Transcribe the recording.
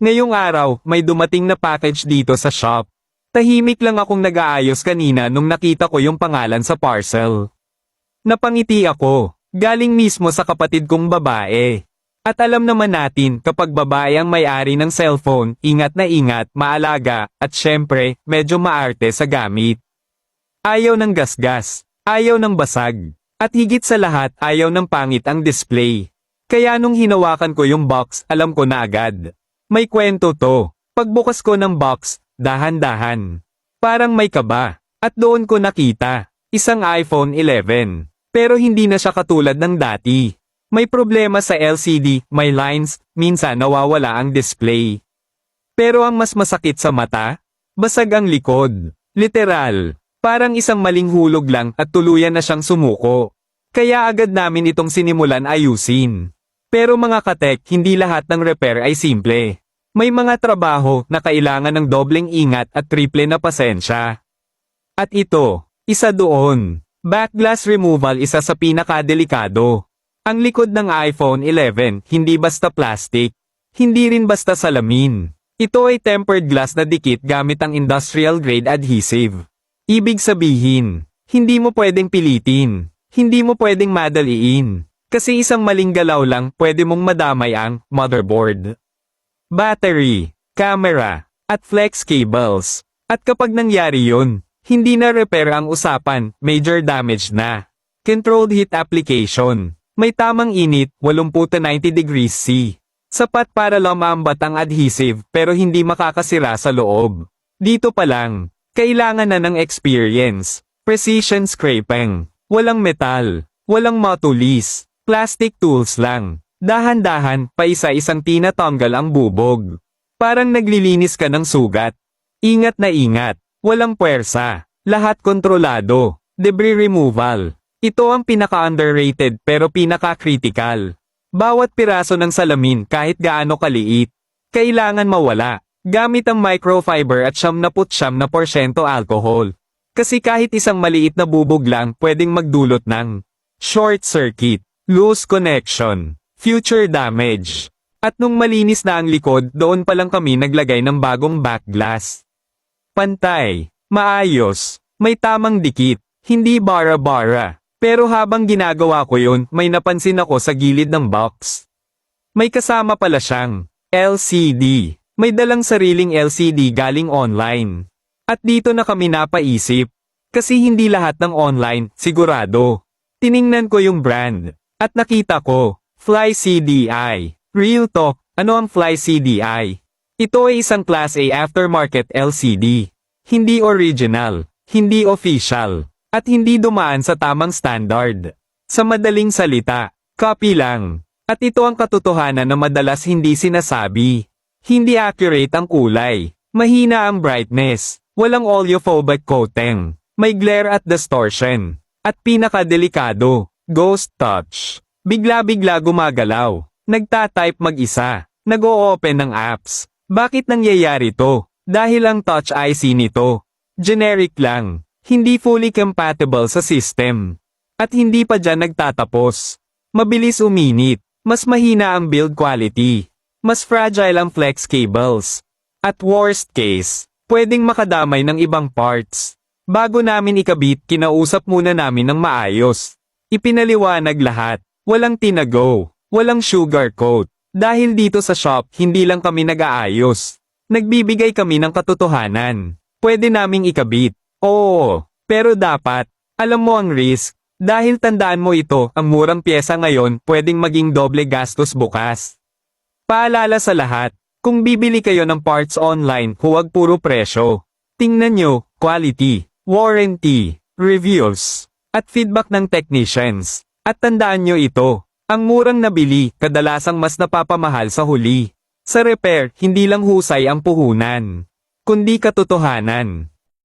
Ngayong araw, may dumating na package dito sa shop. Tahimik lang akong nag-aayos kanina nung nakita ko yung pangalan sa parcel. Napangiti ako, galing mismo sa kapatid kong babae. At alam naman natin kapag babae ang may-ari ng cellphone, ingat na ingat, maalaga, at syempre, medyo maarte sa gamit. Ayaw ng gasgas, ayaw ng basag, at higit sa lahat ayaw ng pangit ang display. Kaya nung hinawakan ko yung box, alam ko na agad. May kwento to. Pagbukas ko ng box, dahan-dahan. Parang may kaba. At doon ko nakita, isang iPhone 11. Pero hindi na siya katulad ng dati. May problema sa LCD, may lines, minsan nawawala ang display. Pero ang mas masakit sa mata, basag ang likod. Literal. Parang isang maling hulog lang at tuluyan na siyang sumuko. Kaya agad namin itong sinimulan ayusin. Pero mga katek, hindi lahat ng repair ay simple. May mga trabaho na kailangan ng dobleng ingat at triple na pasensya. At ito, isa doon. Back glass removal, isa sa pinakadelikado. Ang likod ng iPhone 11, hindi basta plastic. Hindi rin basta salamin. Ito ay tempered glass na dikit gamit ang industrial grade adhesive. Ibig sabihin, hindi mo pwedeng pilitin. Hindi mo pwedeng madaliin. Kasi isang maling galaw lang pwede mong madamay ang motherboard, battery, camera, at flex cables. At kapag nangyari yun, hindi na repair ang usapan, major damage na. Controlled heat application. May tamang init, 80 to 90 degrees C. Sapat para lumambat ang adhesive pero hindi makakasira sa loob. Dito pa lang, kailangan na ng experience. Precision scraping. Walang metal. Walang matulis. Plastic tools lang. Dahan-dahan, paisa-isang tinatanggal ang bubog. Parang naglilinis ka ng sugat. Ingat na ingat. Walang puwersa. Lahat kontrolado. Debris removal. Ito ang pinaka-underrated pero pinaka-critical. Bawat piraso ng salamin kahit gaano kaliit, kailangan mawala. Gamit ang microfiber at 99% alcohol. Kasi kahit isang maliit na bubog lang pwedeng magdulot ng short circuit. Loose connection, future damage. At nung malinis na ang likod, doon pa lang kami naglagay ng bagong back glass. Pantay, maayos, may tamang dikit, hindi bara-bara. Pero habang ginagawa ko yun, may napansin ako sa gilid ng box. May kasama pala siyang LCD. May dalang sariling LCD galing online. At dito na kami napaisip. Kasi hindi lahat ng online, sigurado. Tiningnan ko yung brand. At nakita ko, Fly CDI. Real talk, ano ang Fly CDI? Ito ay isang Class A aftermarket LCD. Hindi original, hindi official, at hindi dumaan sa tamang standard. Sa madaling salita, copy lang. At ito ang katotohanan na madalas hindi sinasabi. Hindi accurate ang kulay, mahina ang brightness, walang oleophobic coating, may glare at distortion. At pinakadelikado, ghost touch. Bigla-bigla gumagalaw. Nagtatype mag-isa. Nag-o-open ng apps. Bakit nangyayari to? Dahil ang touch IC nito. Generic lang. Hindi fully compatible sa system. At hindi pa dyan nagtatapos. Mabilis uminit. Mas mahina ang build quality. Mas fragile ang flex cables. At worst case, pwedeng makadamay ng ibang parts. Bago namin ikabit, kinausap muna namin ng maayos. Ipinaliwanag lahat. Walang tinago. Walang sugarcoat. Dahil dito sa shop, hindi lang kami nag-aayos. Nagbibigay kami ng katotohanan. Pwede naming ikabit. Oo. Pero dapat, alam mo ang risk. Dahil tandaan mo ito, ang murang pyesa ngayon, pwedeng maging doble gastos bukas. Paalala sa lahat, kung bibili kayo ng parts online, huwag puro presyo. Tingnan nyo, quality, warranty, reviews, at feedback ng technicians. At tandaan nyo ito, ang murang nabili, kadalasang mas napapamahal sa huli. Sa repair, hindi lang husay ang puhunan, kundi katotohanan.